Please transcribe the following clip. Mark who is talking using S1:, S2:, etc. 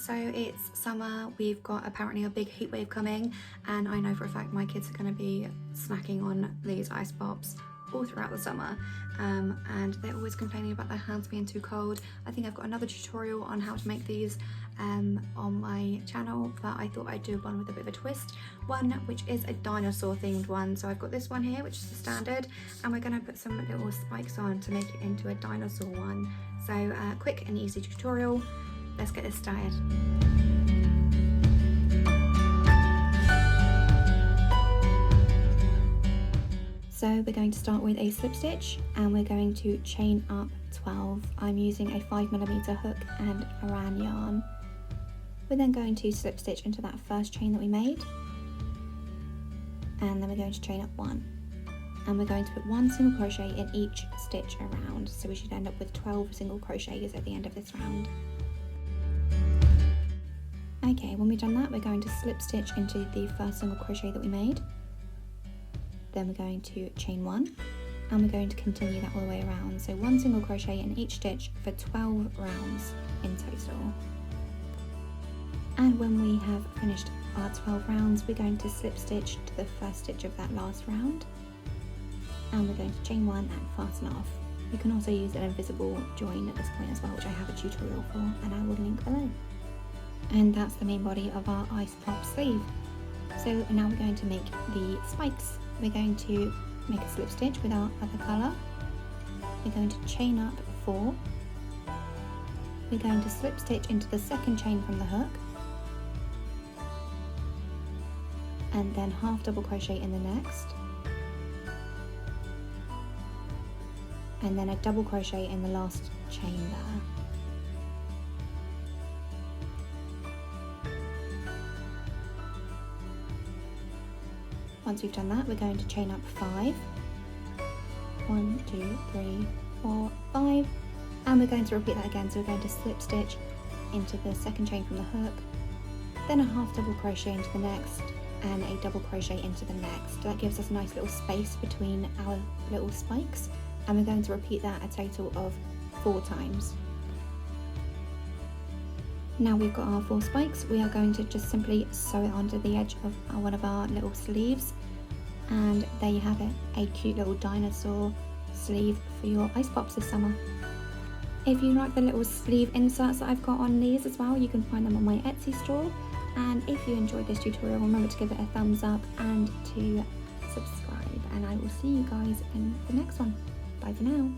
S1: So it's summer, we've got apparently a big heat wave coming, and I know for a fact my kids are going to be snacking on these ice pops all throughout the summer, and they're always complaining about their hands being too cold. I think I've got another tutorial on how to make these on my channel, but I thought I'd do one with a bit of a twist, one which is a dinosaur themed one. So I've got this one here, which is the standard, and we're going to put some little spikes on to make it into a dinosaur one. So quick and easy tutorial. Let's get this started. So we're going to start with a slip stitch, and we're going to chain up 12. I'm using a 5mm hook and Aran yarn. We're then going to slip stitch into that first chain that we made, and then we're going to chain up 1. And we're going to put 1 single crochet in each stitch around, so we should end up with 12 single crochets at the end of this round. Okay, when we've done that, we're going to slip stitch into the first single crochet that we made. Then we're going to chain 1, and we're going to continue that all the way around. So 1 single crochet in each stitch for 12 rounds in total. And when we have finished our 12 rounds, we're going to slip stitch to the first stitch of that last round. And we're going to chain 1 and fasten off. You can also use an invisible join at this point as well, which I have a tutorial for, and I will link below. And that's the main body of our ice pop sleeve. So now we're going to make the spikes. We're going to make a slip stitch with our other colour. We're going to chain up 4. We're going to slip stitch into the second chain from the hook, and then half double crochet in the next, and then a double crochet in the last chain there. Once we've done that, we're going to chain up 5. 1, 2, 3, 4, 5, and we're going to repeat that again. So we're going to slip stitch into the second chain from the hook, then a half double crochet into the next, and a double crochet into the next. That gives us a nice little space between our little spikes, and we're going to repeat that a total of 4 times. Now we've got our 4 spikes, we are going to just simply sew it onto the edge of one of our little sleeves, and there you have it, a cute little dinosaur sleeve for your ice pops this summer. If you like the little sleeve inserts that I've got on these as well, you can find them on my Etsy store. And if you enjoyed this tutorial, remember to give it a thumbs up and to subscribe, and I will see you guys in the next one. Bye for now.